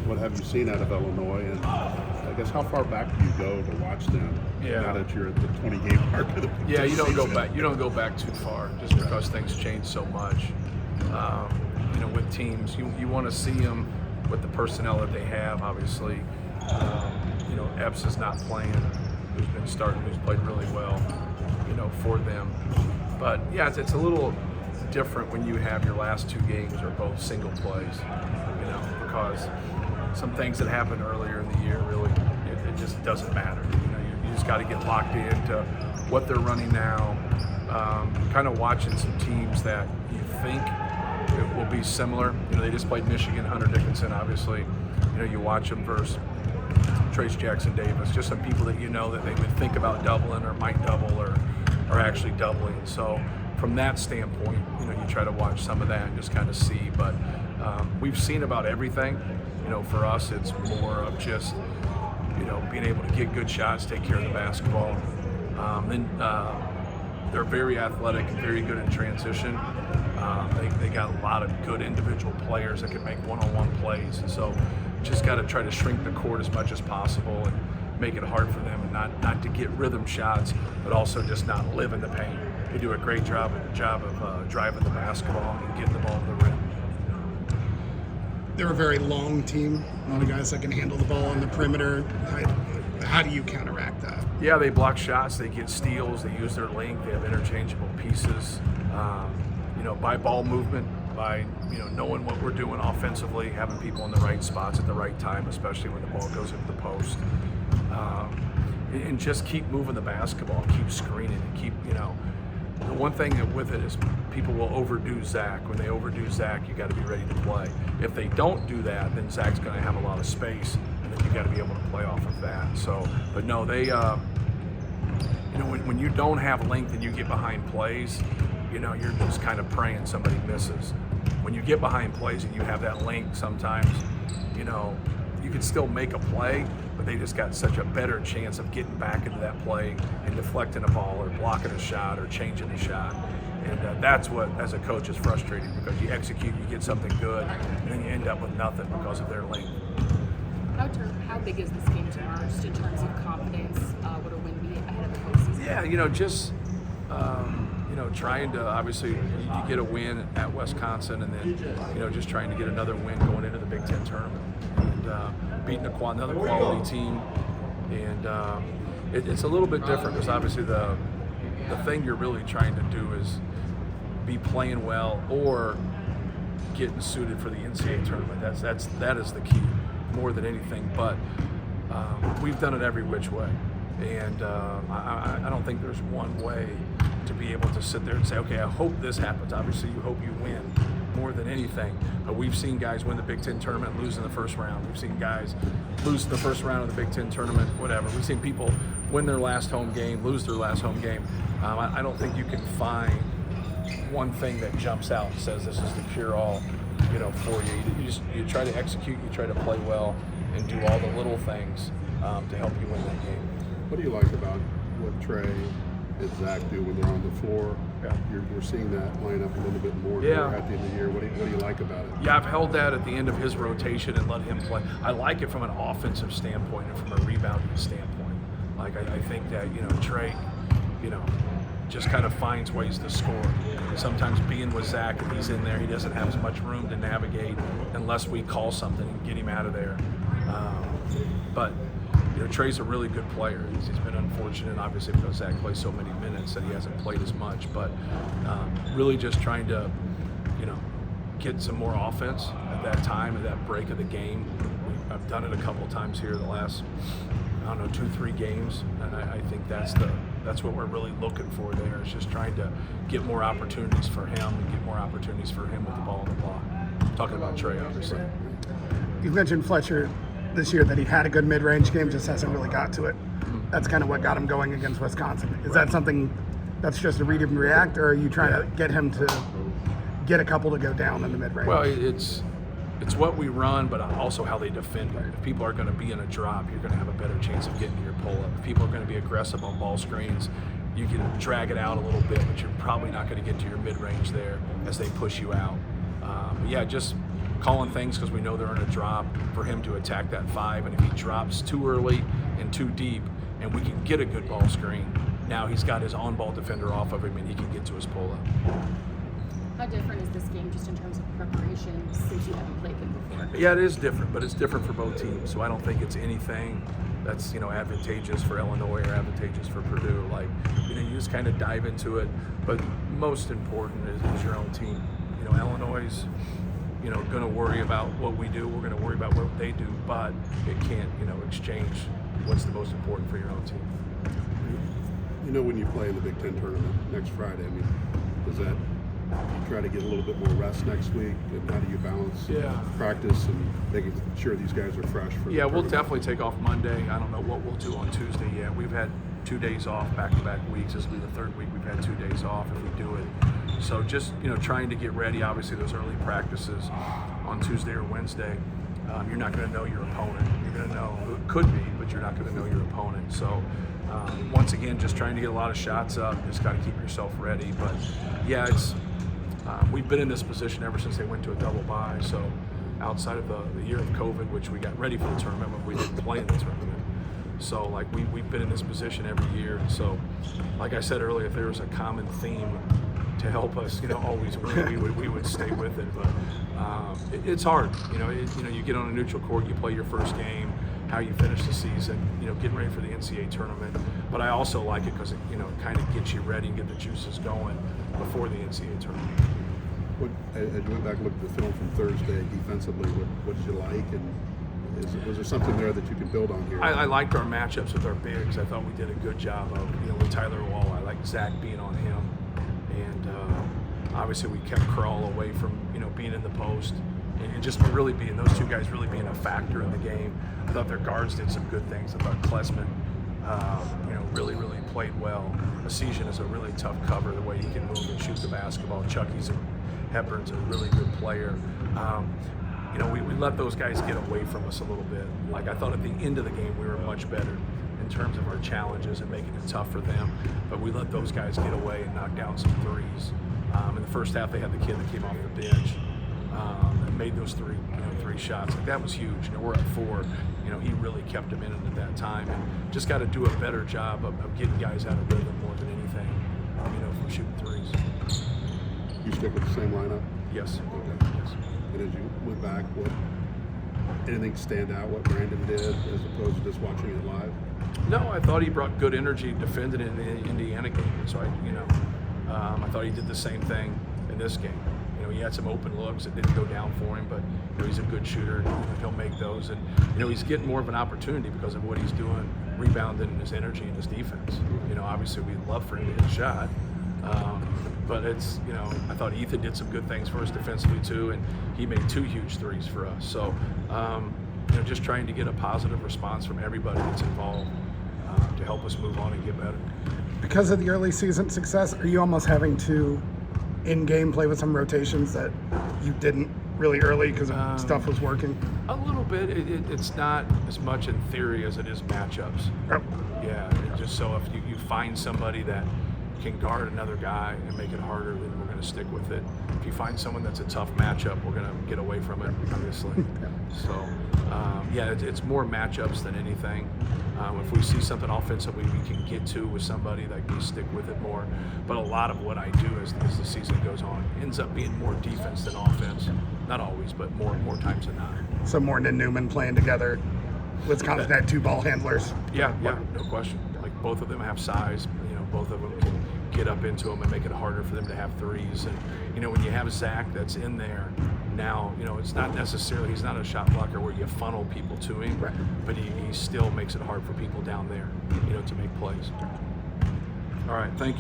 what have you seen out of Illinois? And I guess how far back do you go to watch them? Yeah. Now that you're at the 20-game mark of the Yeah, you don't go season? back. You don't go back too far, just because things change so much. With teams, you want to see them with the personnel that they have. Obviously, Epps is not playing, who's been starting, who's played really well, for them. But yeah, it's a little different when you have your last two games are both single plays, because some things that happened earlier in the year really it just doesn't matter. You just got to get locked into what they're running now. Kind of watching some teams that you think it will be similar. They just played Michigan, Hunter Dickinson, obviously. You watch them versus Trace Jackson Davis, just some people that that they would think about doubling or might double or actually doubling. So from that standpoint, you try to watch some of that and just kind of see. But we've seen about everything. For us, it's more of just being able to get good shots, take care of the basketball. They're very athletic and very good in transition. They got a lot of good individual players that can make one-on-one plays, and so just got to try to shrink the court as much as possible and make it hard for them, and not to get rhythm shots, but also just not live in the paint. They do a great job of driving the basketball and getting the ball to the rim. They're a very long team. A lot of guys that can handle the ball on the perimeter. How do you counteract that? Yeah, they block shots, they get steals, they use their length, they have interchangeable pieces. By ball movement, by knowing what we're doing offensively, having people in the right spots at the right time, especially when the ball goes into the post, and just keep moving the basketball, keep screening, and keep The one thing that with it is people will overdo Zach. When they overdo Zach, you got to be ready to play. If they don't do that, then Zach's going to have a lot of space, and then you got to be able to play off of that. So, but no, they, when you don't have length and you get behind plays, you're just kind of praying somebody misses. When you get behind plays and you have that length, sometimes, you can still make a play, but they just got such a better chance of getting back into that play and deflecting a ball or blocking a shot or changing a shot. And that's what, as a coach, is frustrating, because you execute, you get something good, and then you end up with nothing because of their length. How big is this game tomorrow, just in terms of confidence? Would a win be ahead of the postseason? Yeah, just trying to, obviously, you get a win at Wisconsin, and then just trying to get another win going into the Big Ten tournament, and beating another quality team. And it's a little bit different, because obviously the thing you're really trying to do is be playing well or getting suited for the NCAA tournament. That is the key more than anything. But we've done it every which way, and I don't think there's one way to be able to sit there and say, okay, I hope this happens. Obviously, you hope you win more than anything. But we've seen guys win the Big Ten tournament, lose in the first round. We've seen guys lose the first round of the Big Ten tournament, whatever. We've seen people win their last home game, lose their last home game. I don't think you can find one thing that jumps out and says this is the cure-all, for you. You try to execute, you try to play well, and do all the little things to help you win that game. What do you like about what Trey and Zach do when they're on the floor? Yeah. We're seeing that line up a little bit more Yeah. at the end of the year. What do you like about it? Yeah, I've held that at the end of his rotation and let him play. I like it from an offensive standpoint and from a rebounding standpoint. Like, I think that, Trey, just kind of finds ways to score. Sometimes being with Zach, if he's in there, he doesn't have as much room to navigate unless we call something and get him out of there. But Trey's a really good player. He's been unfortunate, obviously, because Zach plays so many minutes that he hasn't played as much. But really just trying to, get some more offense at that time, at that break of the game. I've done it a couple times here the last, 2-3 games, and I think that's what we're really looking for there, is just trying to get more opportunities for him and get more opportunities for him with the ball on the block. Talking about Trey, obviously. You mentioned Fletcher this year, that he had a good mid-range game, just hasn't really got to it. That's kind of what got him going against Wisconsin. Is that something that's just a read and react, or are you trying to get him to get a couple to go down in the mid-range? Well, it's what we run, but also how they defend it. If people are going to be in a drop, you're going to have a better chance of getting to your pull-up. If people are going to be aggressive on ball screens, you can drag it out a little bit, but you're probably not going to get to your mid-range there as they push you out. But yeah, just calling things because we know they're in a drop for him to attack that 5. And if he drops too early and too deep, and we can get a good ball screen, now he's got his on-ball defender off of him, and he can get to his pull-up. How different is this game just in terms of preparation since you haven't played them before? Yeah, it is different, but it's different for both teams. So I don't think it's anything that's advantageous for Illinois or advantageous for Purdue. Like, you just kind of dive into it. But most important is your own team. Illinois is going to worry about what we do. We're going to worry about what they do, but it can't exchange what's the most important for your own team. When you play in the Big Ten tournament next Friday, does that you try to get a little bit more rest next week? And how do you balance practice and making sure these guys are fresh for the we'll tournament? definitely take off Monday. I don't know what we'll do on Tuesday yet. We've had 2 days off back-to-back weeks. This will be the 3rd week we've had 2 days off if we do it. So just trying to get ready. Obviously those early practices on Tuesday or Wednesday, you're not going to know your opponent. You're going to know who it could be, but you're not going to know your opponent. So once again, just trying to get a lot of shots up. Just got to keep yourself ready. But yeah, it's we've been in this position ever since they went to a double bye. So outside of the year of COVID, which we got ready for the tournament, but we didn't play in the tournament. So like we've been in this position every year. And so, like I said earlier, if there was a common theme to help us, always win, we would stay with it. But it's hard. You get on a neutral court, you play your first game, how you finish the season, getting ready for the NCAA tournament. But I also like it because it, kind of gets you ready and get the juices going before the NCAA tournament. As you went back and looked at the film from Thursday defensively, what did you like, and was there something there that you can build on here? I liked our matchups with our bigs. I thought we did a good job of, with Tyler Wall. I liked Zach being on him, and obviously we kept Krull away from being in the post, and just really being those two guys really being a factor in the game. I thought their guards did some good things. I thought Klesman, really played well. Asesian is a really tough cover, the way he can move and shoot the basketball. Hepburn's a really good player. We let those guys get away from us a little bit. Like, I thought at the end of the game we were much better in terms of our challenges and making it tough for them. But we let those guys get away and knock down some threes. In the first half, they had the kid that came off the bench that made those three shots. Like, that was huge. We're at 4. He really kept them in it at that time, and just got to do a better job of getting guys out of rhythm more than anything. From shooting threes. You stick with the same lineup? Yes. Okay. Yes. And as you went back, anything stand out what Brandon did as opposed to just watching it live? No, I thought he brought good energy defending in the Indiana game. So I thought he did the same thing in this game. He had some open looks that didn't go down for him, but he's a good shooter. He'll make those, and he's getting more of an opportunity because of what he's doing, rebounding, and his energy and his defense. Obviously we'd love for him to hit a shot. But it's, I thought Ethan did some good things for us defensively too, and he made 2 huge threes for us. So, just trying to get a positive response from everybody that's involved to help us move on and get better. Because of the early season success, are you almost having to in-game play with some rotations that you didn't really early because stuff was working? A little bit. It's not as much in theory as it is matchups. Oh. Yeah, just so if you find somebody that can guard another guy and make it harder, then we're going to stick with it. If you find someone that's a tough matchup, we're going to get away from it, obviously. So, it's more matchups than anything. If we see something offensively we can get to with somebody, like, we stick with it more. But a lot of what I do as the season goes on ends up being more defense than offense. Not always, but more times than not. So Morton and Newman playing together. Wisconsin had 2 ball handlers. Yeah, no question. Like, both of them have size. Both of them can get up into them and make it harder for them to have threes. And when you have Zach that's in there now, it's not necessarily, he's not a shot blocker where you funnel people to him, right, but he still makes it hard for people down there, to make plays. All right, thank you.